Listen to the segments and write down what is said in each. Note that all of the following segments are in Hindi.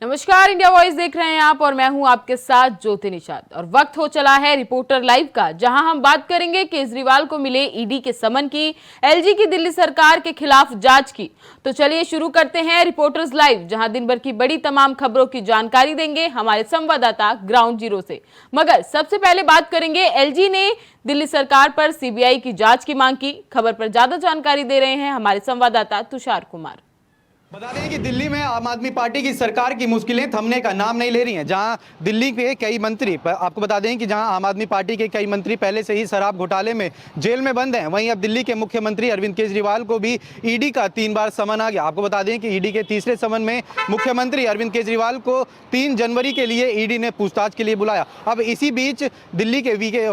नमस्कार, इंडिया वॉइस देख रहे हैं आप और मैं हूं आपके साथ ज्योति निषाद। और वक्त हो चला है रिपोर्टर लाइव का, जहां हम बात करेंगे केजरीवाल को मिले ईडी के समन की, एलजी की दिल्ली सरकार के खिलाफ जांच की। तो चलिए शुरू करते हैं रिपोर्टर्स लाइव, जहां दिन भर की बड़ी तमाम खबरों की जानकारी देंगे हमारे संवाददाता ग्राउंड जीरो से। मगर सबसे पहले बात करेंगे, एलजी ने दिल्ली सरकार पर सीबीआई की जांच की मांग की। खबर पर ज्यादा जानकारी दे रहे हैं हमारे संवाददाता तुषार कुमार। बता दें कि दिल्ली में आम आदमी पार्टी की सरकार की मुश्किलें थमने का नाम नहीं ले रही हैं। जहां दिल्ली के कई मंत्री, आपको बता दें कि जहां आम आदमी पार्टी के कई मंत्री पहले से ही शराब घोटाले में जेल में बंद हैं, वहीं अब दिल्ली के मुख्यमंत्री अरविंद केजरीवाल को भी ईडी का 3 बार समन आ गया। आपको बता दें कि ईडी के तीसरे समन में मुख्यमंत्री अरविंद केजरीवाल को 3 जनवरी के लिए ईडी ने पूछताछ के लिए बुलाया। अब इसी बीच दिल्ली के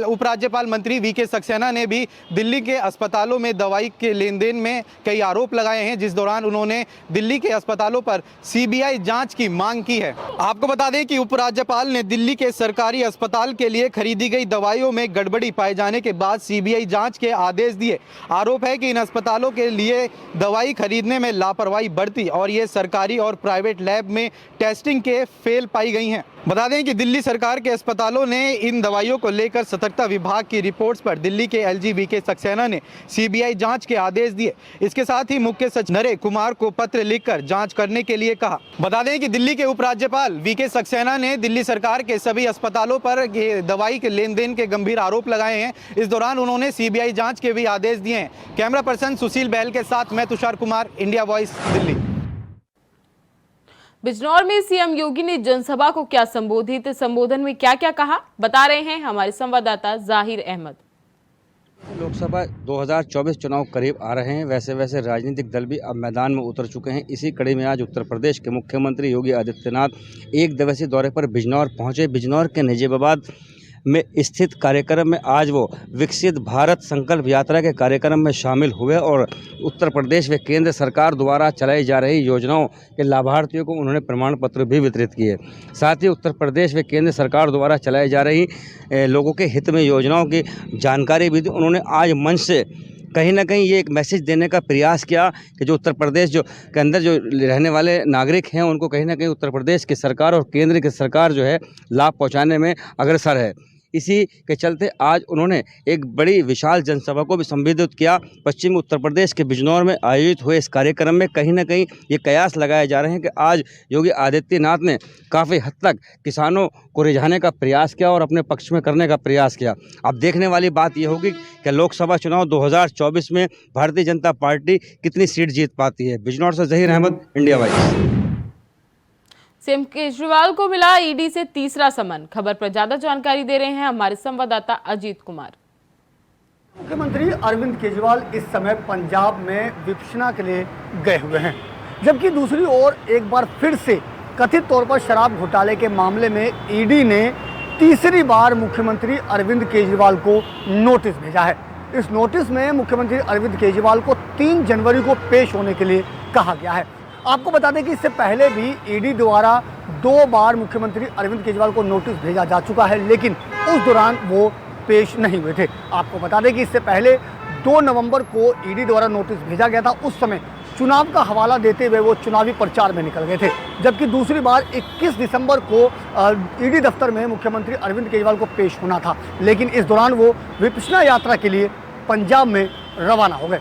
उपराज्यपाल मंत्री वीके सक्सेना ने भी दिल्ली के अस्पतालों में दवाई के लेन देन में कई आरोप लगाए हैं, जिस दौरान उन्होंने दिल्ली के अस्पतालों पर सीबीआई जांच की मांग की है। आपको बता दें कि उपराज्यपाल ने दिल्ली के सरकारी अस्पताल के लिए खरीदी गई दवाइयों में गड़बड़ी पाए जाने के बाद सीबीआई जांच के आदेश दिए। आरोप है कि इन अस्पतालों के लिए दवाई खरीदने में लापरवाही बरती और ये सरकारी और प्राइवेट लैब में टेस्टिंग के फेल पाई गई हैं। बता दें कि दिल्ली सरकार के अस्पतालों ने इन दवाइयों को लेकर सतर्कता विभाग की रिपोर्ट्स पर दिल्ली के एलजी वीके सक्सेना ने सीबीआई जांच के आदेश दिए। इसके साथ ही मुख्य सचिव नरेश कुमार को पत्र लिखकर जांच करने के लिए कहा। बता दें कि दिल्ली के उपराज्यपाल वीके सक्सेना ने दिल्ली सरकार के सभी अस्पतालों पर दवाई के लेन देन के गंभीर आरोप लगाए हैं। इस दौरान उन्होंने सीबीआई जांच के भी आदेश दिए हैं। कैमरा पर्सन सुशील बहल के साथ मैं तुषार कुमार, इंडिया वॉइस, दिल्ली। बिजनौर में सीएम योगी ने जनसभा को क्या संबोधित, संबोधन में क्या क्या कहा, बता रहे हैं हमारे संवाददाता जाहिर अहमद। लोकसभा 2024 चुनाव करीब आ रहे हैं। वैसे वैसे राजनीतिक दल भी अब मैदान में उतर चुके हैं। इसी कड़ी में आज उत्तर प्रदेश के मुख्यमंत्री योगी आदित्यनाथ एक दिवसीय दौरे पर बिजनौर पहुंचे। बिजनौर के नजीबाबाद में स्थित कार्यक्रम में आज वो विकसित भारत संकल्प यात्रा के कार्यक्रम में शामिल हुए और उत्तर प्रदेश व केंद्र सरकार द्वारा चलाई जा रही योजनाओं के लाभार्थियों को उन्होंने प्रमाण पत्र भी वितरित किए। साथ ही उत्तर प्रदेश व केंद्र सरकार द्वारा चलाई जा रही लोगों के हित में योजनाओं की जानकारी भी दी। उन्होंने आज मंच से कहीं ना कहीं ये एक मैसेज देने का प्रयास किया कि जो उत्तर प्रदेश के अंदर जो रहने वाले नागरिक हैं, उनको कहीं ना कहीं उत्तर प्रदेश की सरकार और केंद्र की सरकार जो है लाभ पहुंचाने में अग्रसर है। इसी के चलते आज उन्होंने एक बड़ी विशाल जनसभा को भी संबोधित किया। पश्चिमी उत्तर प्रदेश के बिजनौर में आयोजित हुए इस कार्यक्रम में कहीं ना कहीं ये कयास लगाए जा रहे हैं कि आज योगी आदित्यनाथ ने काफ़ी हद तक किसानों को रिझाने का प्रयास किया और अपने पक्ष में करने का प्रयास किया। अब देखने वाली बात ये होगी कि लोकसभा चुनाव 2024 में भारतीय जनता पार्टी कितनी सीट जीत पाती है। बिजनौर से Zaheer Ahmed, India Voice. CM Kejriwal को मिला ईडी से तीसरा समन। खबर पर ज्यादा जानकारी दे रहे हैं हमारे संवाददाता अजीत कुमार। मुख्यमंत्री अरविंद केजरीवाल इस समय पंजाब में विपक्षना के लिए गए हुए हैं, जबकि दूसरी ओर एक बार फिर से कथित तौर पर शराब घोटाले के मामले में ईडी ने तीसरी बार मुख्यमंत्री अरविंद केजरीवाल को नोटिस भेजा है। इस नोटिस में मुख्यमंत्री अरविंद केजरीवाल को 3 जनवरी को पेश होने के लिए कहा गया है। आपको बता दें कि इससे पहले भी ईडी द्वारा 2 बार मुख्यमंत्री अरविंद केजरीवाल को नोटिस भेजा जा चुका है, लेकिन उस दौरान वो पेश नहीं हुए थे। आपको बता दें कि इससे पहले 2 नवंबर को ईडी द्वारा नोटिस भेजा गया था। उस समय चुनाव का हवाला देते हुए वो चुनावी प्रचार में निकल गए थे, जबकि दूसरी बार 21 दिसंबर को ईडी दफ्तर में मुख्यमंत्री अरविंद केजरीवाल को पेश होना था, लेकिन इस दौरान वो विपक्षना यात्रा के लिए पंजाब में रवाना हो गए।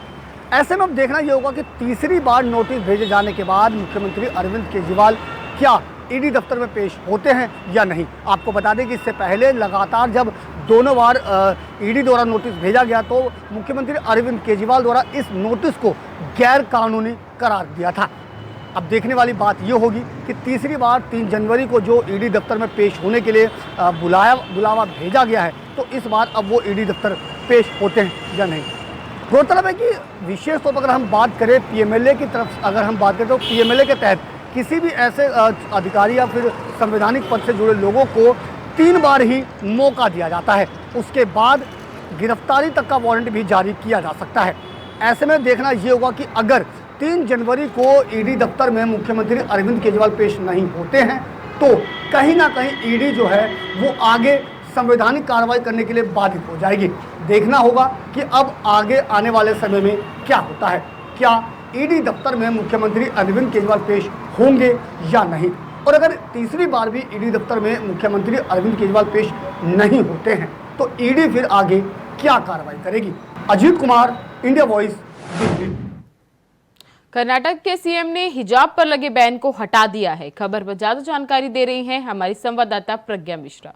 ऐसे में अब देखना ये होगा कि तीसरी बार नोटिस भेजे जाने के बाद मुख्यमंत्री अरविंद केजरीवाल क्या ईडी दफ्तर में पेश होते हैं या नहीं। आपको बता दें कि इससे पहले लगातार जब दोनों बार ईडी द्वारा नोटिस भेजा गया तो मुख्यमंत्री अरविंद केजरीवाल द्वारा इस नोटिस को गैर कानूनी करार दिया था। अब देखने वाली बात ये होगी कि तीसरी बार 3 जनवरी को जो ईडी दफ्तर में पेश होने के लिए बुलावा भेजा गया है, तो इस बार अब वो ईडी दफ्तर पेश होते हैं या नहीं। गौरतलब है कि विशेष तौर पर अगर हम बात करें पीएमएलए की तरफ, अगर हम बात करें तो पीएमएलए के तहत किसी भी ऐसे अधिकारी या फिर संवैधानिक पद से जुड़े लोगों को 3 बार ही मौका दिया जाता है, उसके बाद गिरफ्तारी तक का वारंट भी जारी किया जा सकता है। ऐसे में देखना ये होगा कि अगर 3 जनवरी को ईडी दफ्तर में मुख्यमंत्री अरविंद केजरीवाल पेश नहीं होते हैं तो कहीं ना कहीं ईडी जो है वो आगे संवैधानिक कार्रवाई करने के लिए बाधित हो जाएगी। देखना होगा कि अब आगे आने वाले समय में क्या होता है, क्या ईडी दफ्तर में मुख्यमंत्री अरविंद केजरीवाल पेश होंगे या नहीं। और अगर तीसरी बार भी ईडी दफ्तर में मुख्यमंत्री अरविंद केजरीवाल पेश नहीं होते हैं तो ईडी फिर आगे क्या कार्रवाई करेगी? Ajit Kumar, India voice, Delhi. कर्नाटक के सीएम ने हिजाब पर लगे बैन को हटा दिया है। खबर पर ज्यादा जानकारी दे रही हैं हमारी संवाददाता प्रज्ञा मिश्रा।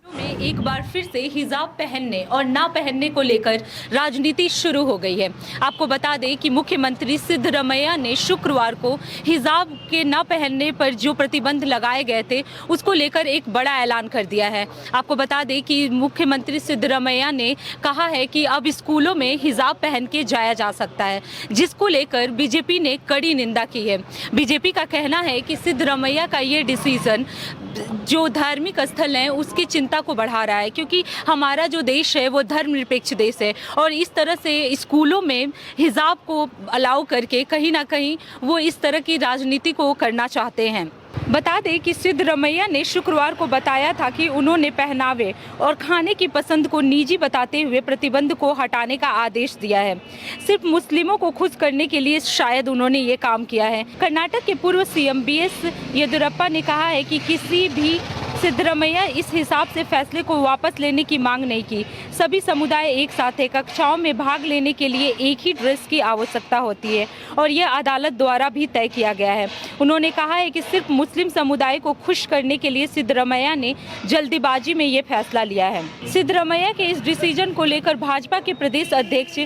में एक बार फिर से हिजाब पहनने और ना पहनने को लेकर राजनीति शुरू हो गई है। आपको बता दें कि मुख्यमंत्री सिद्धरमैया ने शुक्रवार को हिजाब के ना पहनने पर जो प्रतिबंध लगाए गए थे उसको लेकर एक बड़ा ऐलान कर दिया है। आपको बता दें कि मुख्यमंत्री सिद्धरमैया ने कहा है कि अब स्कूलों में हिजाब पहन के जाया जा सकता है, जिसको लेकर बीजेपी ने कड़ी निंदा की है। बीजेपी का कहना है कि सिद्धरमैया का ये डिसीजन जो धार्मिक स्थल हैं उसकी चिंता को बढ़ा रहा है, क्योंकि हमारा जो देश है वो धर्मनिरपेक्ष देश है और इस तरह से स्कूलों में हिजाब को अलाउ करके कहीं ना कहीं वो इस तरह की राजनीति को करना चाहते हैं। बता दें कि सिद्धरमैया ने शुक्रवार को बताया था कि उन्होंने पहनावे और खाने की पसंद को निजी बताते हुए प्रतिबंध को हटाने का आदेश दिया है। सिर्फ मुस्लिमों को खुश करने के लिए शायद उन्होंने ये काम किया है। कर्नाटक के पूर्व सीएम बीएस येदियुरप्पा ने कहा है कि किसी भी सिद्धरमैया इस हिसाब से फैसले को वापस लेने की मांग नहीं की। सभी समुदाय एक साथ है। कक्षाओं में भाग लेने के लिए एक ही ड्रेस की आवश्यकता होती है और यह अदालत द्वारा भी तय किया गया है। उन्होंने कहा है कि सिर्फ मुस्लिम समुदाय को खुश करने के लिए सिद्धरमैया ने जल्दीबाजी में ये फैसला लिया है। सिद्धरमैया के इस डिसीजन को लेकर भाजपा के प्रदेश अध्यक्ष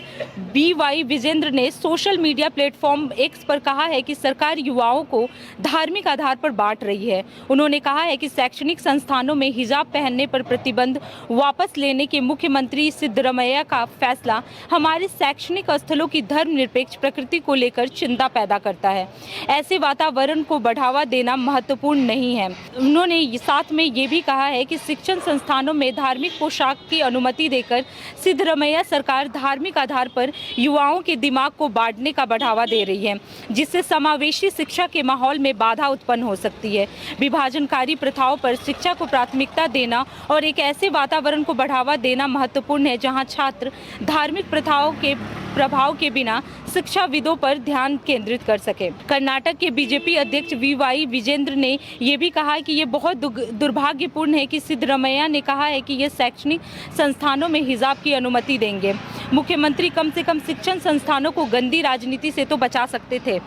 BY विजेंद्र ने सोशल मीडिया प्लेटफॉर्म एक्स पर कहा है कि सरकार युवाओं को धार्मिक आधार पर बांट रही है। उन्होंने कहा है कि शैक्षणिक संस्थानों में हिजाब पहनने पर प्रतिबंध वापस लेने के मुख्यमंत्री सिद्धरमैया का फैसला हमारे शैक्षणिक स्थलों की धर्मनिरपेक्ष प्रकृति को लेकर चिंता पैदा करता है। ऐसे वातावरण को बढ़ावा देना महत्वपूर्ण नहीं है। उन्होंने साथ में ये भी कहा है कि शिक्षण संस्थानों में धार्मिक पोशाक की अनुमति देकर सिद्धरमैया सरकार धार्मिक आधार पर युवाओं के दिमाग को बांटने का बढ़ावा दे रही है, जिससे समावेशी शिक्षा के माहौल में बाधा उत्पन्न हो सकती है। विभाजनकारी प्रथाओं पर शिक्षा को प्राथमिकता देना और एक ऐसे वातावरण को बढ़ावा देना महत्वपूर्ण है जहां छात्र धार्मिक प्रथाओं के प्रभाव के बिना शिक्षाविदों पर ध्यान केंद्रित कर सके। कर्नाटक के बीजेपी अध्यक्ष BY विजेंद्र ने यह भी कहा कि ये बहुत दुर्भाग्यपूर्ण है कि सिद्धरमैया ने कहा है कि ये शैक्षणिक संस्थानों में हिजाब की अनुमति देंगे। मुख्यमंत्री कम से कम शिक्षण संस्थानों को गंदी राजनीति से तो बचा सकते थे।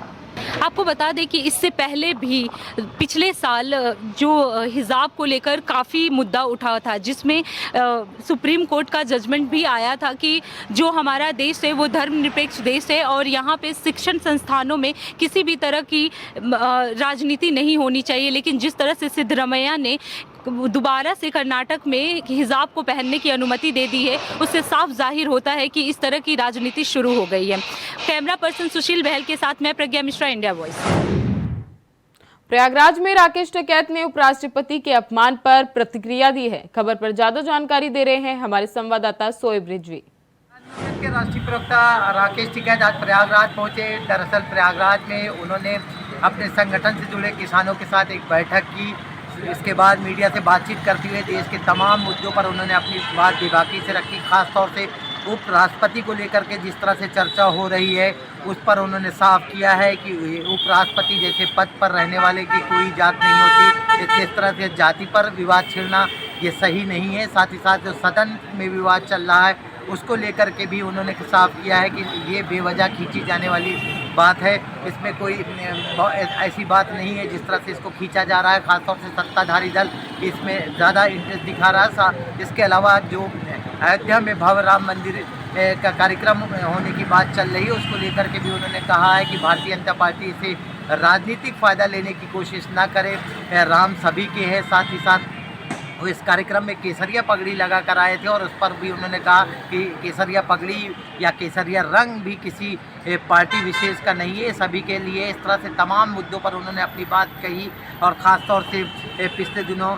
आपको बता दें कि इससे पहले भी पिछले साल जो हिजाब को लेकर काफ़ी मुद्दा उठा था, जिसमें सुप्रीम कोर्ट का जजमेंट भी आया था कि जो हमारा देश है वो धर्मनिरपेक्ष देश है और यहाँ पे शिक्षण संस्थानों में किसी भी तरह की राजनीति नहीं होनी चाहिए। लेकिन जिस तरह से सिद्धरमैया ने दोबारा से कर्नाटक में हिजाब को पहनने की अनुमति दे दी है, उससे साफ जाहिर होता है कि इस तरह की राजनीति शुरू हो गई है। कैमरा पर्सन सुशील बहल के साथ मैं प्रज्ञा मिश्रा, इंडिया वॉइस। प्रयागराज में राकेश टिकैत ने उपराष्ट्रपति के अपमान पर प्रतिक्रिया दी है। खबर पर ज्यादा जानकारी दे रहे हैं हमारे संवाददाता सोएब रिजवी। के राष्ट्रीय प्रवक्ता राकेश टिकैत आज प्रयागराज पहुंचे। दरअसल प्रयागराज में उन्होंने अपने संगठन से जुड़े किसानों के साथ एक बैठक की। इसके बाद मीडिया से बातचीत करते हुए देश के तमाम मुद्दों पर उन्होंने अपनी बात बेबाकी से रखी। खास तौर से उपराष्ट्रपति को लेकर के जिस तरह से चर्चा हो रही है उस पर उन्होंने साफ किया है कि उपराष्ट्रपति जैसे पद पर रहने वाले की कोई जात नहीं होती। इस तरह से जाति पर विवाद छेड़ना ये सही नहीं है। साथ ही साथ जो सदन में विवाद चल रहा है उसको लेकर के भी उन्होंने साफ किया है कि ये बेवजह खींची जाने वाली बात है। इसमें कोई ऐसी बात नहीं है जिस तरह से इसको खींचा जा रहा है। खासतौर से सत्ताधारी दल इसमें ज़्यादा इंटरेस्ट दिखा रहा है। इसके अलावा जो अयोध्या में भव्य राम मंदिर का कार्यक्रम होने की बात चल रही है उसको लेकर के भी उन्होंने कहा है कि भारतीय जनता पार्टी इसे राजनीतिक फ़ायदा लेने की कोशिश ना करे। राम सभी के हैं। साथ ही साथ वो इस कार्यक्रम में केसरिया पगड़ी लगा कर आए थे और उस पर भी उन्होंने कहा कि केसरिया पगड़ी या केसरिया रंग भी किसी पार्टी विशेष का नहीं है, सभी के लिए। इस तरह से तमाम मुद्दों पर उन्होंने अपनी बात कही और ख़ास तौर से पिछले दिनों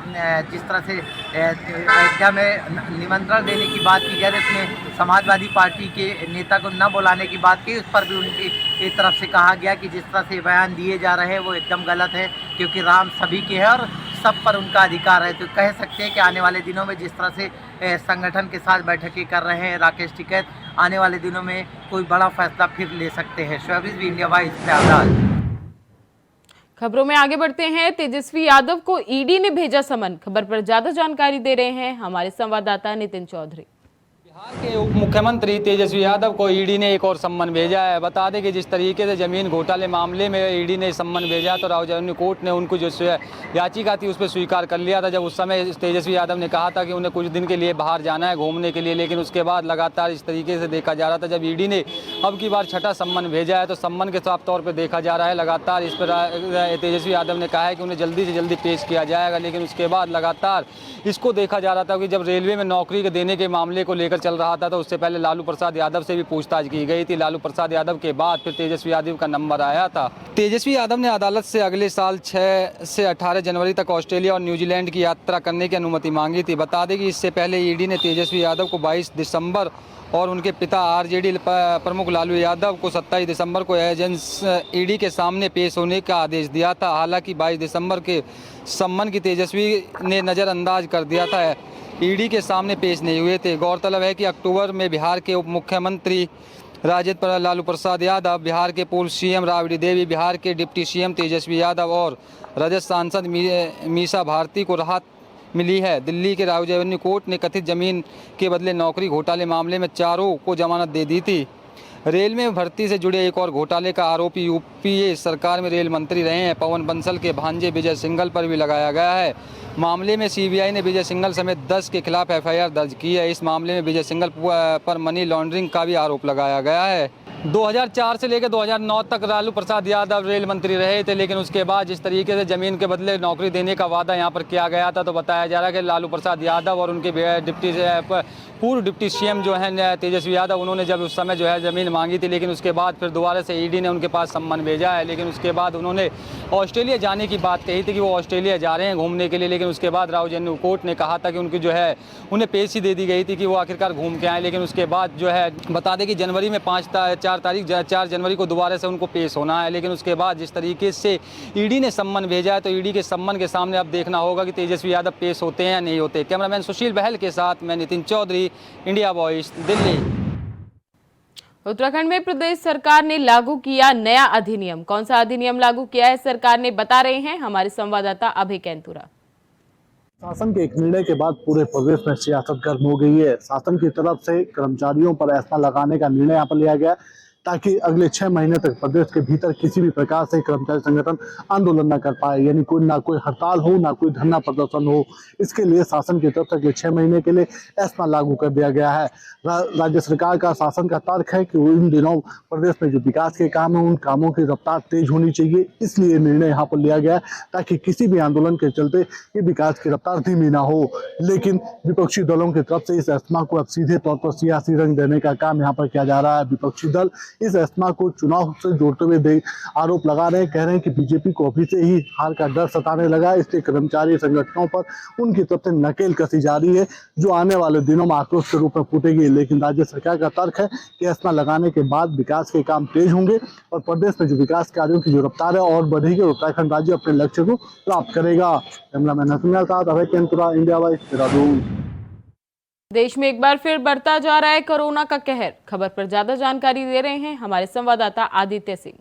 जिस तरह से अयोध्या में निमंत्रण देने की बात की जा रही है, उसमें समाजवादी पार्टी के नेता को न बुलाने की बात की, उस पर भी उनकी तरफ से कहा गया कि जिस तरह से बयान दिए जा रहे हैं वो एकदम गलत है, क्योंकि राम सभी के हैं और सब पर उनका अधिकार है। तो कह सकते हैं कि आने वाले दिनों में जिस तरह से संगठन के साथ बैठकें कर रहे हैं राकेश टिकैत, आने वाले दिनों में कोई बड़ा फैसला फिर ले सकते हैं। Shoaib Rizvi, India voice, Prayagraj. खबरों में आगे बढ़ते हैं। तेजस्वी यादव को ईडी ने भेजा समन। खबर पर ज्यादा जानकारी दे रहे हैं हमारे संवाददाता नितिन चौधरी। बिहार के उप मुख्यमंत्री तेजस्वी यादव को ईडी ने एक और सम्मन भेजा है। बता दें कि जिस तरीके से जमीन घोटाले मामले में ईडी ने सम्मन भेजा तो राजधानी कोर्ट ने उनको जो याचिका थी उस पर स्वीकार कर लिया था। जब उस समय तेजस्वी यादव ने कहा था कि उन्हें कुछ दिन के लिए बाहर जाना है घूमने के लिए, लेकिन उसके बाद लगातार इस तरीके से देखा जा रहा था। जब ईडी ने अब की बार छठा सम्मन भेजा है तो सम्मन के साफ तौर पर देखा जा रहा है। लगातार इस पर तेजस्वी यादव ने कहा है कि उन्हें जल्दी से जल्दी पेश किया जाएगा, लेकिन उसके बाद लगातार इसको देखा जा रहा था कि जब रेलवे में नौकरी के देने के मामले को लेकर चल रहा था तो उससे पहले लालू प्रसाद यादव से भी पूछताछ की गई थी। लालू प्रसाद यादव के बाद फिर तेजस्वी यादव का नंबर आया था। तेजस्वी यादव ने अदालत से अगले साल 6 से 18 जनवरी तक ऑस्ट्रेलिया और न्यूजीलैंड की यात्रा करने की अनुमति मांगी थी। बता दें कि इससे पहले ईडी ने तेजस्वी यादव को 22 दिसंबर और उनके पिता आरजेडी प्रमुख लालू यादव को 27 दिसंबर को एजेंस ईडी के सामने पेश होने का आदेश दिया था। हालांकि 22 दिसंबर के सम्मन की तेजस्वी ने नज़रअंदाज कर दिया था, ईडी के सामने पेश नहीं हुए थे। गौरतलब है कि अक्टूबर में बिहार के उप मुख्यमंत्री राजद लालू प्रसाद यादव, बिहार के पूर्व सीएम राबड़ी देवी, बिहार के डिप्टी सीएम तेजस्वी यादव और रजत सांसद मीसा भारती को राहत मिली है। दिल्ली के राजधानी कोर्ट ने कथित जमीन के बदले नौकरी घोटाले मामले में चारों को जमानत दे दी थी। रेल में भर्ती से जुड़े एक और घोटाले का आरोपी यूपीए सरकार में रेल मंत्री रहे हैं पवन बंसल के भांजे विजय सिंघल पर भी लगाया गया है। मामले में सीबीआई ने विजय सिंघल समेत 10 के खिलाफ एफआईआर दर्ज की है। इस मामले में विजय सिंघल पर मनी लॉन्ड्रिंग का भी आरोप लगाया गया है। 2004 से लेकर 2009 तक लालू प्रसाद यादव रेल मंत्री रहे थे, लेकिन उसके बाद जिस तरीके से ज़मीन के बदले नौकरी देने का वादा यहाँ पर किया गया था तो बताया जा रहा है कि लालू प्रसाद यादव और उनके पूर्व डिप्टी सीएम जो हैं तेजस्वी यादव, उन्होंने जब उस समय जो है ज़मीन मांगी थी, लेकिन उसके बाद फिर दोबारा से ईडी ने उनके पास सम्मन भेजा है। लेकिन उसके बाद उन्होंने ऑस्ट्रेलिया जाने की बात कही थी कि वो ऑस्ट्रेलिया जा रहे हैं घूमने के लिए, लेकिन उसके बाद राजधानी कोर्ट ने कहा था कि उनकी जो है उन्हें पेशी दे दी गई थी कि वो आखिरकार घूम के आए। लेकिन उसके बाद जो है बता दें कि जनवरी में 4 जनवरी को दोबारा से उनको पेश होना है। लेकिन उसके बाद जिस तरीके से ईडी ने सम्मन भेजा है तो ईडी के सम्मन के सामने अब देखना होगा कि तेजस्वी यादव पेश होते हैं या नहीं होते। कैमरामैन सुशील बहल के साथ मैं नितिन चौधरी, इंडिया वॉइस, दिल्ली। उत्तराखंड में प्रदेश सरकार ने लागू किया नया अधिनियम। कौन सा अधिनियम लागू किया है सरकार ने, बता रहे हैं हमारे संवाददाता अभय कैंतुरा। शासन के एक निर्णय के बाद पूरे प्रदेश में सियासत गर्म हो गई है। शासन की तरफ से कर्मचारियों पर ऐसा लगाने का निर्णय यहाँ पर लिया गया ताकि अगले 6 महीने तक प्रदेश के भीतर किसी भी प्रकार से कर्मचारी संगठन आंदोलन न कर पाए, यानी ना कोई हड़ताल हो, ना कोई धरना प्रदर्शन हो। इसके लिए शासन की तरफ से अगले 6 महीने के लिए ऐसा लागू कर दिया गया है। राज्य सरकार का शासन का तर्क है कि इन दिनों प्रदेश में जो विकास के काम है उन कामों की रफ्तार तेज होनी चाहिए, इसलिए निर्णय यहाँ पर लिया गया ताकि किसी भी आंदोलन के चलते ये विकास की रफ्तार धीमी ना हो। लेकिन विपक्षी दलों की तरफ से इस एस्मा को अब सीधे तौर पर सियासी रंग देने का काम यहाँ पर किया जा रहा है। विपक्षी दल इस एस्मा को चुनाव से जोड़ते हुए आरोप लगा रहे हैं, कह रहे हैं कि बीजेपी को अभी से ही हार का डर सताने लगा, इसलिए कर्मचारी संगठनों पर उनकी तरफ से नकेल कसी जा रही है जो आने वाले दिनों में आक्रोश के रूप में फूटेगी। लेकिन राज्य सरकार का तर्क है कि एस्मा लगाने के बाद विकास के काम तेज होंगे और प्रदेश में जो विकास कार्यों की जो रफ्तार है और बढ़ेगी और उत्तराखंड राज्य अपने लक्ष्य को प्राप्त करेगा। कैमरामैन हसन के साथ अभय कैंतुरा, इंडिया वॉइस, देहरादून। देश में एक बार फिर बढ़ता जा रहा है कोरोना का कहर। खबर पर ज्यादा जानकारी दे रहे हैं हमारे संवाददाता आदित्य सिंह।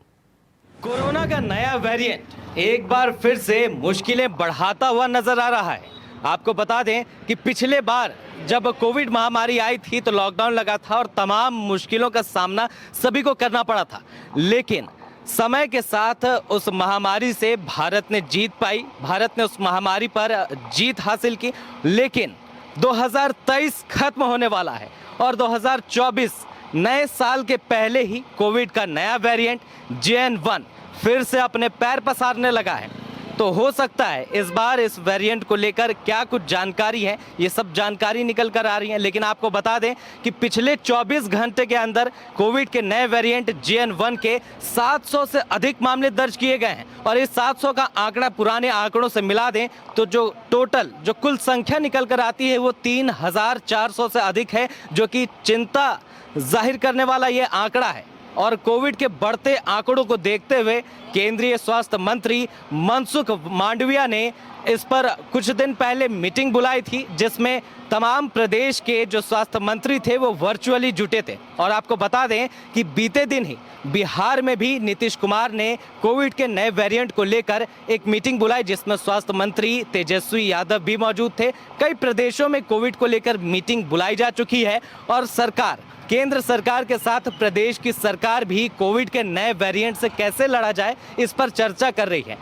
कोरोना का नया वेरिएंट एक बार फिर से मुश्किलें बढ़ाता हुआ नजर आ रहा है। आपको बता दें कि पिछले बार जब कोविड महामारी आई थी तो लॉकडाउन लगा था और तमाम मुश्किलों का सामना सभी को करना पड़ा था, लेकिन समय के साथ उस महामारी से भारत ने जीत पाई, भारत ने उस महामारी पर जीत हासिल की। लेकिन 2023 खत्म होने वाला है और 2024 नए साल के पहले ही कोविड का नया वेरिएंट JN1 फिर से अपने पैर पसारने लगा है। तो हो सकता है इस बार इस वेरिएंट को लेकर क्या कुछ जानकारी है, ये सब जानकारी निकल कर आ रही है। लेकिन आपको बता दें कि पिछले 24 घंटे के अंदर कोविड के नए वेरिएंट JN1 के 700 से अधिक मामले दर्ज किए गए हैं और इस 700 का आंकड़ा पुराने आंकड़ों से मिला दें तो जो कुल संख्या निकल कर आती है वो 3400 से अधिक है, जो कि चिंता जाहिर करने वाला ये आंकड़ा है। और कोविड के बढ़ते आंकड़ों को देखते हुए केंद्रीय स्वास्थ्य मंत्री मनसुख मांडविया ने इस पर कुछ दिन पहले मीटिंग बुलाई थी जिसमें तमाम प्रदेश के जो स्वास्थ्य मंत्री थे वो वर्चुअली जुटे थे। और आपको बता दें कि बीते दिन ही बिहार में भी नीतीश कुमार ने कोविड के नए वेरिएंट को लेकर एक मीटिंग बुलाई जिसमें स्वास्थ्य मंत्री तेजस्वी यादव भी मौजूद थे। कई प्रदेशों में कोविड को लेकर मीटिंग बुलाई जा चुकी है और सरकार, केंद्र सरकार के साथ प्रदेश की सरकार भी कोविड के नए वेरिएंट से कैसे लड़ा जाए इस पर चर्चा कर रही है।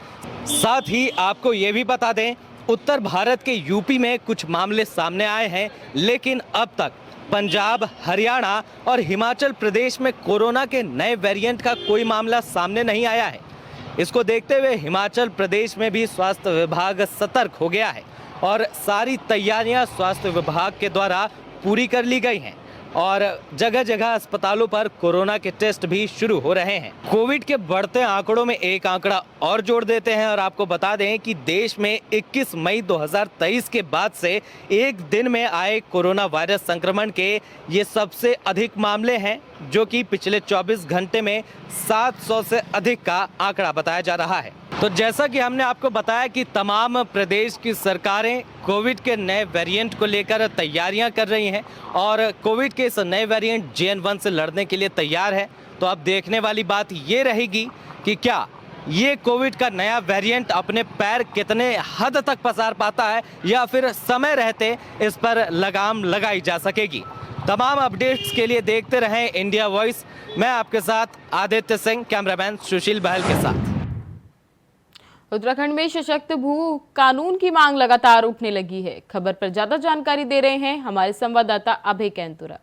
साथ ही आपको ये भी बता दें, उत्तर भारत के यूपी में कुछ मामले सामने आए हैं, लेकिन अब तक पंजाब, हरियाणा और हिमाचल प्रदेश में कोरोना के नए वेरिएंट का कोई मामला सामने नहीं आया है। इसको देखते हुए हिमाचल प्रदेश में भी स्वास्थ्य विभाग सतर्क हो गया है और सारी तैयारियां स्वास्थ्य विभाग के द्वारा पूरी कर ली गई हैं और जगह जगह अस्पतालों पर कोरोना के टेस्ट भी शुरू हो रहे हैं। कोविड के बढ़ते आंकड़ों में एक आंकड़ा और जोड़ देते हैं और आपको बता दें कि देश में 21 मई 2023 के बाद से एक दिन में आए कोरोना वायरस संक्रमण के ये सबसे अधिक मामले हैं, जो कि पिछले 24 घंटे में 700 से अधिक का आंकड़ा बताया जा रहा है। तो जैसा कि हमने आपको बताया कि तमाम प्रदेश की सरकारें कोविड के नए वेरिएंट को लेकर तैयारियां कर रही हैं और कोविड के इस नए वेरिएंट JN1 से लड़ने के लिए तैयार है। तो अब देखने वाली बात ये रहेगी कि क्या ये कोविड का नया वेरिएंट अपने पैर कितने हद तक पसार पाता है या फिर समय रहते इस पर लगाम लगाई जा सकेगी। तमाम अपडेट्स के लिए देखते रहें इंडिया वॉइस। मैं आपके साथ आदित्य सिंह, कैमरामैन सुशील बहल के साथ। उत्तराखंड में सशक्त भू कानून की मांग लगातार उठने लगी है। खबर पर ज्यादा जानकारी दे रहे हैं हमारे संवाददाता अभय कैंतुरा।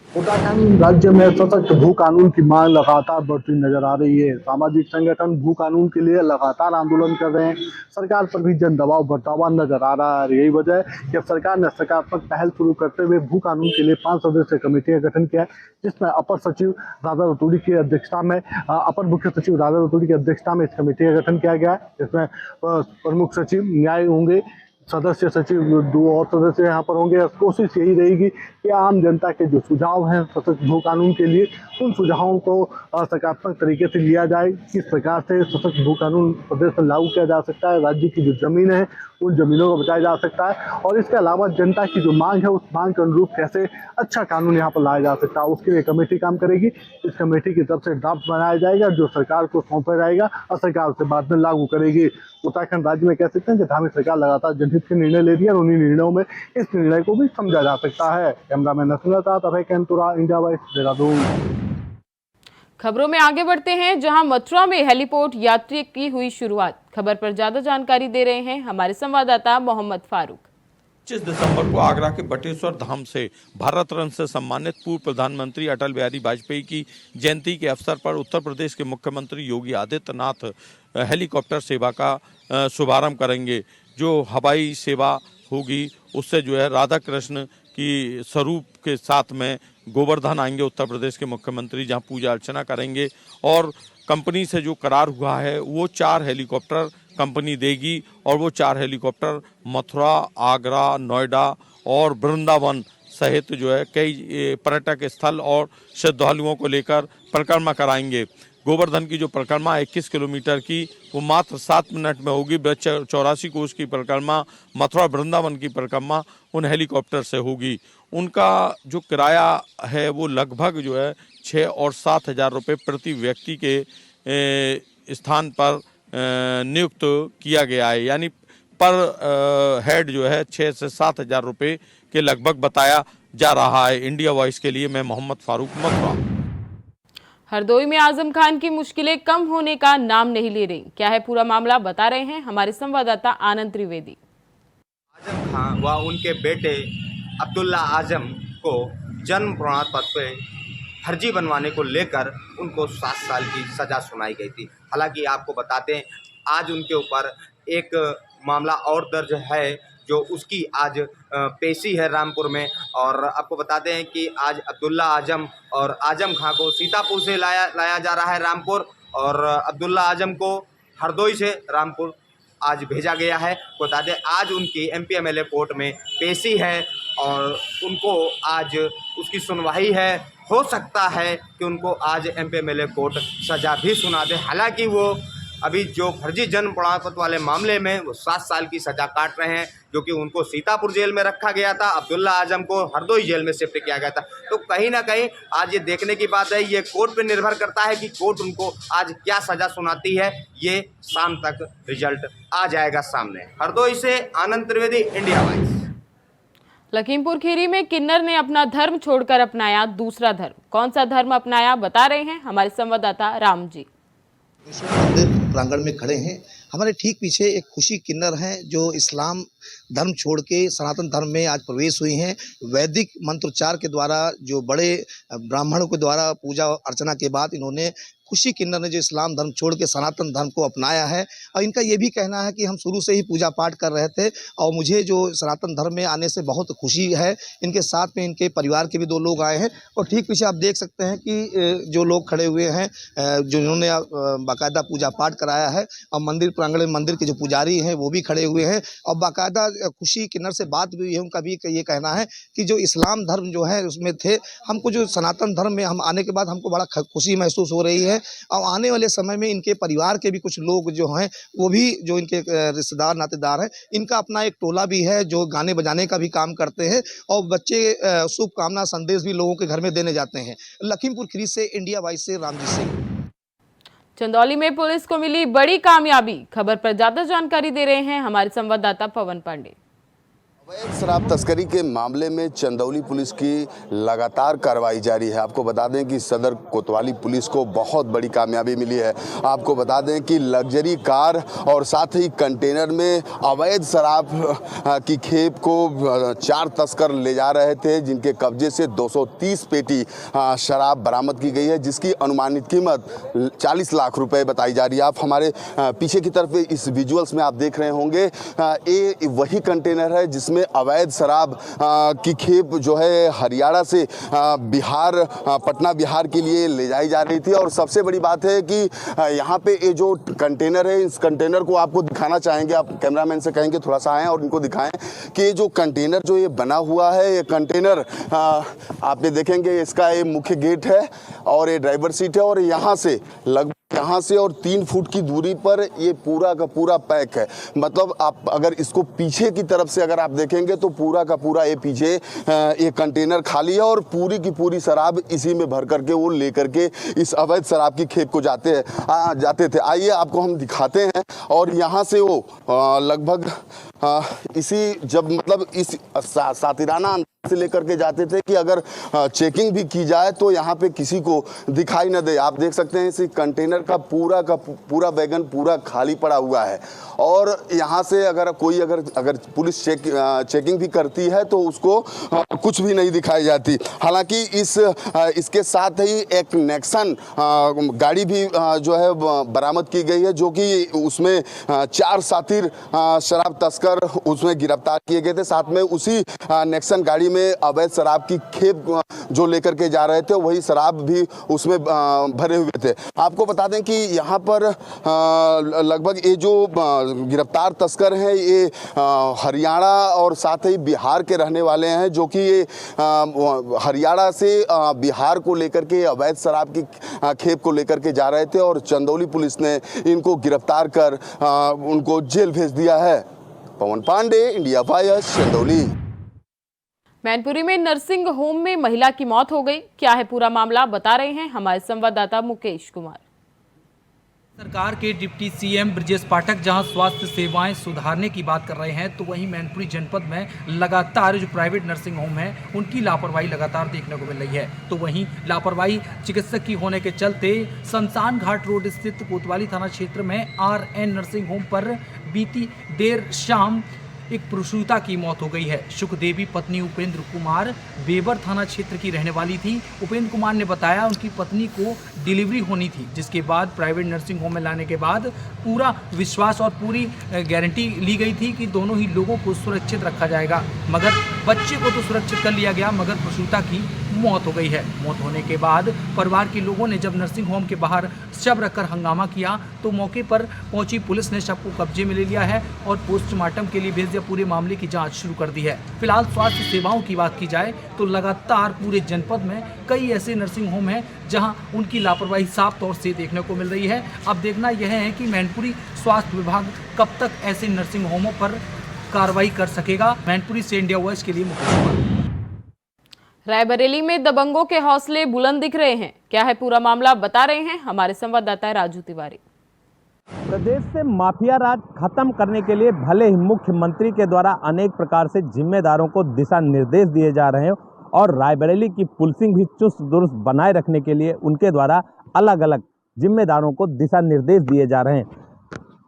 उत्तराखंड राज्य में सशक्त भू कानून की मांग लगातार बढ़ती नजर आ रही है। सामाजिक संगठन भू कानून के लिए लगातार आंदोलन कर रहे हैं। सरकार पर भी जन दबाव बढ़ता हुआ नजर आ रहा है। यही वजह है कि सरकार ने सकारात्मक पहल शुरू करते हुए भू कानून के लिए 5 सदस्यीय कमेटी का गठन किया है, जिसमें अपर सचिव राधा रतूड़ी की अध्यक्षता में अपर मुख्य सचिव राधा रतूड़ी की अध्यक्षता में इस कमेटी का गठन किया गया है। इसमें प्रमुख सचिव न्याय होंगे, सदस्य सचिव 2 और सदस्य यहाँ पर होंगे। कोशिश यही रहेगी कि आम जनता के जो सुझाव हैं सशक्त भू कानून के लिए, उन सुझावों को सकारात्मक तरीके से लिया जाए। किस प्रकार से सशक्त भू कानून प्रदेश में लागू किया जा सकता है, राज्य की जो जमीन है उन जमीनों को बचाया जा सकता है, और इसके अलावा जनता की जो मांग है उस मांग के अनुरूप कैसे अच्छा कानून यहाँ पर लाया जा सकता है, उसके लिए कमेटी काम करेगी। इस कमेटी की तरफ से ड्राफ्ट बनाया जाएगा जो सरकार को सौंपा जाएगा और सरकार उसे बाद में लागू करेगी। उत्तराखंड राज्य में कह सकते हैं कि धार्मिक सरकार लगातार जनहित के निर्णय ले रही है और उन्हीं निर्णयों में इस निर्णय को भी समझा जा सकता है। कैमरामैन नसीम के साथ अभय कैंतुरा, इंडिया वॉइस, देहरादून। खबरों में आगे बढ़ते हैं, जहां मथुरा में हेलीपोर्ट यात्री की हुई शुरुआत। खबर पर ज्यादा जानकारी दे रहे हैं हमारे संवाददाता मोहम्मद फारूक। 25 दिसंबर को आगरा के बटेश्वर धाम से भारत रत्न से सम्मानित पूर्व प्रधानमंत्री अटल बिहारी वाजपेयी की जयंती के अवसर पर उत्तर प्रदेश के मुख्यमंत्री योगी आदित्यनाथ हेलीकॉप्टर सेवा का शुभारंभ करेंगे। जो हवाई सेवा होगी उससे जो है राधा कृष्ण की स्वरूप के साथ में गोवर्धन आएंगे उत्तर प्रदेश के मुख्यमंत्री, जहां पूजा अर्चना करेंगे। और कंपनी से जो करार हुआ है वो 4 हेलीकॉप्टर कंपनी देगी और वो 4 हेलीकॉप्टर मथुरा, आगरा, नोएडा और वृंदावन सहित जो है कई पर्यटक स्थल और श्रद्धालुओं को लेकर परिक्रमा कराएंगे। गोवर्धन की जो परिक्रमा 21 किलोमीटर की वो मात्र 7 मिनट में होगी। 84 कोस की परिक्रमा, मथुरा वृंदावन की परिक्रमा उन हेलीकॉप्टर से होगी। उनका जो किराया है वो लगभग जो है 6 और 7 हज़ार रुपये प्रति व्यक्ति के स्थान पर नियुक्त किया गया है, यानी पर हेड जो है 6 से 7 हज़ार रुपये के लगभग बताया जा रहा है। इंडिया वॉइस के लिए मैं मोहम्मद फारूक, मथुरा। हरदोई में आजम खान की मुश्किलें कम होने का नाम नहीं ले रही। क्या है पूरा मामला, बता रहे हैं हमारे संवाददाता आनंद त्रिवेदी। आजम खान व उनके बेटे अब्दुल्ला आजम को जन्म प्रमाण पत्र पे फर्जी बनवाने को लेकर उनको 7 साल की सज़ा सुनाई गई थी। हालांकि आपको बताते हैं आज उनके ऊपर एक मामला और दर्ज है जो उसकी आज पेशी है रामपुर में। और आपको बताते हैं कि आज अब्दुल्ला आजम और आजम खां को सीतापुर से लाया जा रहा है रामपुर, और अब्दुल्ला आजम को हरदोई से रामपुर आज भेजा गया है। बता दें आज उनकी MP MLA कोर्ट में पेशी है और उनको आज उसकी सुनवाई है। हो सकता है कि उनको आज MP MLA कोर्ट सज़ा भी सुना दे। हालांकि वो अभी जो फर्जी जन्म प्रमाण पत्र वाले मामले में वो 7 साल की सजा काट रहे हैं, जो कि उनको सीतापुर जेल में रखा गया था, अब्दुल्ला आजम को हरदोई जेल में शिफ्ट किया गया था। तो कहीं ना कहीं आज ये देखने की बात है, ये कोर्ट पे निर्भर करता है कि कोर्ट उनको आज क्या सजा सुनाती है। ये शाम तक रिजल्ट आ जाएगा सामने। हरदोई से आनंद त्रिवेदी, इंडिया वाइज। लखीमपुर खीरी में किन्नर ने अपना धर्म छोड़कर अपनाया दूसरा धर्म। कौन सा धर्म अपनाया बता रहे हैं हमारे संवाददाता राम जी। मंदिर प्रांगण में खड़े हैं। हमारे ठीक पीछे एक खुशी किन्नर हैं जो इस्लाम धर्म छोड़ के सनातन धर्म में आज प्रवेश हुई हैं। वैदिक मंत्रोच्चार के द्वारा, जो बड़े ब्राह्मणों के द्वारा पूजा अर्चना के बाद इन्होंने, खुशी किन्नर ने जो इस्लाम धर्म छोड़ के सनातन धर्म को अपनाया है। और इनका ये भी कहना है कि हम शुरू से ही पूजा पाठ कर रहे थे और मुझे जो सनातन धर्म में आने से बहुत खुशी है। इनके साथ में इनके परिवार के भी 2 लोग आए हैं और ठीक पीछे आप देख सकते हैं कि जो लोग खड़े हुए हैं, जो इन्होंने बाकायदा पूजा पाठ कराया है। और मंदिर प्रांगण में मंदिर के जो पुजारी हैं वो भी खड़े हुए हैं और बाकायदा खुशी किन्नर से बात भी हुई है। उनका भी ये कहना है कि जो इस्लाम धर्म जो है उसमें थे, हमको जो सनातन धर्म में हम आने के बाद हमको बड़ा खुशी महसूस हो रही है। और आने वाले समय में इनके परिवार के भी कुछ लोग जो हैं, वो भी जो इनके रिश्तेदार नातेदार हैं, इनका अपना एक टोला भी है जो गाने बजाने का भी काम करते हैं और बच्चे शुभकामना संदेश भी लोगों के घर में देने जाते हैं। लखीमपुर खीरी से इंडिया वाइज से रामजी सिंह। चंदौली में पुलिस को मिली बड़ी कामयाबी। खबर पर ज्यादा जानकारी दे रहे हैं हमारे संवाददाता पवन पांडे। अवैध शराब तस्करी के मामले में चंदौली पुलिस की लगातार कार्रवाई जारी है। आपको बता दें कि सदर कोतवाली पुलिस को बहुत बड़ी कामयाबी मिली है। आपको बता दें कि लग्जरी कार और साथ ही कंटेनर में अवैध शराब की खेप को 4 तस्कर ले जा रहे थे, जिनके कब्जे से 230 पेटी शराब बरामद की गई है, जिसकी अनुमानित कीमत 40 लाख रुपए बताई जा रही है। आप हमारे पीछे की तरफ इस विजुअल्स में आप देख रहे होंगे, ये वही कंटेनर है जिसमें अवैध शराब की खेप जो है हरियाणा से बिहार, पटना बिहार के लिए ले जाई जा रही थी। और सबसे बड़ी बात है कि यहाँ पे ये जो कंटेनर है, इस कंटेनर को आपको दिखाना चाहेंगे, आप कैमरामैन से कहेंगे थोड़ा सा आएँ और इनको दिखाएं कि जो कंटेनर जो ये बना हुआ है, ये कंटेनर आप ये देखेंगे, इसका ये मुख्य गेट है और ये ड्राइवर सीट है और यहाँ से लगभग यहाँ से और 3 फुट की दूरी पर ये पूरा का पूरा पैक है। मतलब आप अगर इसको पीछे की तरफ से अगर आप देखेंगे तो पूरा का पूरा ये पीछे ये कंटेनर खाली है और पूरी की पूरी शराब इसी में भर करके वो लेकर के इस अवैध शराब की खेप को जाते थे। आइए आपको हम दिखाते हैं। और यहाँ से वो लगभग इसी जब मतलब इस सातिराना से लेकर के जाते थे कि अगर चेकिंग भी की जाए तो यहाँ पे किसी को दिखाई न दे। आप देख सकते हैं इस कंटेनर का पूरा वैगन पूरा खाली पड़ा हुआ है और यहाँ से अगर कोई अगर पुलिस चेकिंग भी करती है तो उसको कुछ भी नहीं दिखाई जाती। हालांकि इसके साथ ही एक नेक्सन गाड़ी भी जो है बरामद की गई है, जो कि उसमें 4 साथी शराब तस्कर उसमें गिरफ्तार किए गए थे। साथ में उसी नेक्सन गाड़ी में अवैध शराब की खेप जो लेकर के जा रहे थे, वही शराब भी उसमें भरे हुए थे। आपको बता दें कि यहाँ पर लगभग ये जो गिरफ्तार तस्कर हैं, ये हरियाणा और साथ ही बिहार के रहने वाले हैं, जो कि ये हरियाणा से बिहार को लेकर के अवैध शराब की खेप को लेकर के जा रहे थे और चंदौली पुलिस ने इनको गिरफ्तार कर उनको जेल भेज दिया है। पवन पांडे, इंडिया वाइज, चंदौली। मैनपुरी में नर्सिंग होम में महिला की मौत हो गई। क्या है पूरा मामला, बता रहे हैं हमारे संवाददाता मुकेश कुमार। सरकार के डिप्टी सीएम ब्रजेश पाठक जहां स्वास्थ्य सेवाएं सुधारने की बात कर रहे हैं, तो वहीं मैनपुरी जनपद में लगातार जो प्राइवेट नर्सिंग होम है उनकी लापरवाही लगातार देखने को मिल रही है। तो वहीं लापरवाही चिकित्सक की होने के चलते शमशान घाट रोड स्थित कोतवाली थाना क्षेत्र में RN नर्सिंग होम पर बीती देर शाम एक प्रसूता की मौत हो गई है। सुखदेवी पत्नी उपेंद्र कुमार बेबर थाना क्षेत्र की रहने वाली थी। उपेंद्र कुमार ने बताया उनकी पत्नी को डिलीवरी होनी थी, जिसके बाद प्राइवेट नर्सिंग होम में लाने के बाद पूरा विश्वास और पूरी गारंटी ली गई थी कि दोनों ही लोगों को सुरक्षित रखा जाएगा। मगर बच्चे को तो सुरक्षित कर लिया गया, मगर प्रसूता की मौत हो गई है। मौत होने के बाद परिवार के लोगों ने जब नर्सिंग होम के बाहर शव रखकर हंगामा किया तो मौके पर पहुंची पुलिस ने शव को कब्जे में ले लिया है और पोस्टमार्टम के लिए भेज दिया। पूरे मामले की जांच शुरू कर दी है। फिलहाल स्वास्थ्य सेवाओं की बात की जाए तो लगातार पूरे जनपद में कई ऐसे नर्सिंग होम हैं जहां उनकी लापरवाही साफ तौर से देखने को मिल रही है। अब देखना यह है कि मैनपुरी स्वास्थ्य विभाग कब तक ऐसे नर्सिंग होमों पर कार्रवाई कर सकेगा। मैनपुरी से इंडिया वॉइस के लिए मुकेश। रायबरेली में दबंगों के हौसले बुलंद दिख रहे हैं। क्या है पूरा मामला, बता रहे हैं हमारे संवाददाता राजू तिवारी। प्रदेश से माफिया राज खत्म करने के लिए भले ही मुख्यमंत्री के द्वारा अनेक प्रकार से जिम्मेदारों को दिशा निर्देश दिए जा रहे हैं और रायबरेली की पुलिसिंग भी चुस्त दुरुस्त बनाए रखने के लिए उनके द्वारा अलग अलग जिम्मेदारों को दिशा निर्देश दिए जा रहे हैं।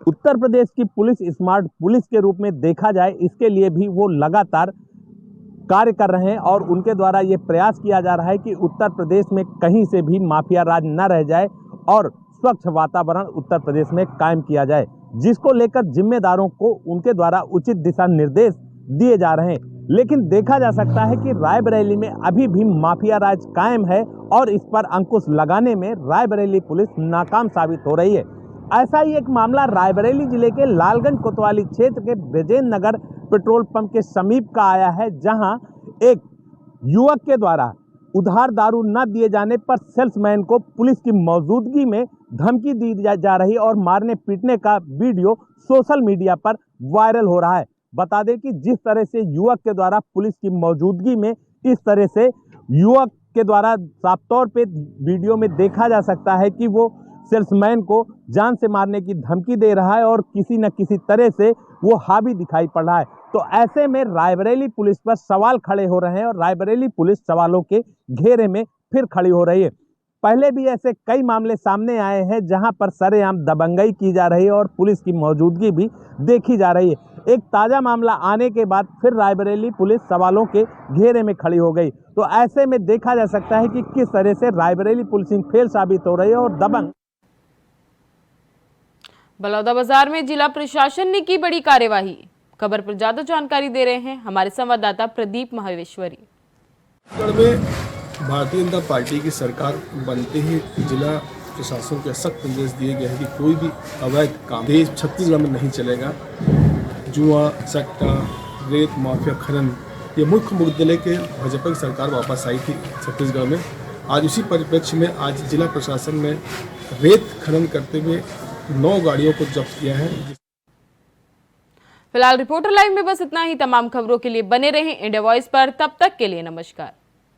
उत्तर प्रदेश की पुलिस स्मार्ट पुलिस के रूप में देखा जाए, इसके लिए भी वो लगातार कार्य कर रहे हैं और उनके द्वारा ये प्रयास किया जा रहा है कि उत्तर प्रदेश में कहीं से भी माफिया राज न रह जाए और स्वच्छ वातावरण उत्तर प्रदेश में कायम किया जाए, जिसको लेकर जिम्मेदारों को उनके द्वारा उचित दिशा निर्देश दिए जा रहे हैं। लेकिन देखा जा सकता है कि रायबरेली में अभी भी माफिया राज कायम है और इस पर अंकुश लगाने में रायबरेली पुलिस नाकाम साबित हो रही है। ऐसा ही एक मामला रायबरेली जिले के लालगंज कोतवाली क्षेत्र के ब्रजेंद्र नगर पेट्रोल पंप के समीप का आया है, जहां एक युवक के द्वारा उधार दारू न दिए जाने पर सेल्समैन को पुलिस की मौजूदगी में धमकी दी जा रही और मारने पीटने का वीडियो सोशल मीडिया पर वायरल हो रहा है। बता दें कि जिस तरह से युवक के द्वारा पुलिस की मौजूदगी में इस तरह से युवक के द्वारा साफ तौर पे वीडियो में देखा जा सकता है कि वो सेल्समैन को जान से मारने की धमकी दे रहा है और किसी न किसी तरह से वो हावी दिखाई पड़ रहा है। तो ऐसे में रायबरेली पुलिस पर सवाल खड़े हो रहे हैं और रायबरेली पुलिस सवालों के घेरे में फिर खड़ी हो रही है। पहले भी ऐसे कई मामले सामने आए हैं जहां पर सरेआम दबंगई की जा रही है और पुलिस की मौजूदगी भी देखी जा रही है। एक ताज़ा मामला आने के बाद फिर रायबरेली पुलिस सवालों के घेरे में खड़ी हो गई। तो ऐसे में देखा जा सकता है कि किस तरह से रायबरेली पुलिसिंग फेल साबित हो रही है और दबंग। बलौदाबाजार में जिला प्रशासन ने की बड़ी कार्यवाही। खबर पर ज्यादा जानकारी दे रहे हैं हमारे संवाददाता प्रदीप महावेश्वरी। भारतीय जनता पार्टी की सरकार बनते ही जिला प्रशासन को सख्त निर्देश दिए गए हैं कि कोई भी अवैध काम देश छत्तीसगढ़ में नहीं चलेगा। जुआ, सट्टा, रेत माफिया, खनन, ये मुख्य मुद्दे लेके भाजपा की सरकार वापस आई थी छत्तीसगढ़ में। आज उसी परिप्रेक्ष्य में आज जिला प्रशासन ने रेत खनन करते हुए 9 गाड़ियों को जब्त किया है। फिलहाल रिपोर्टर लाइव में बस इतना ही। तमाम खबरों के लिए बने रहें इंडिया वॉइस पर। तब तक के लिए नमस्कार।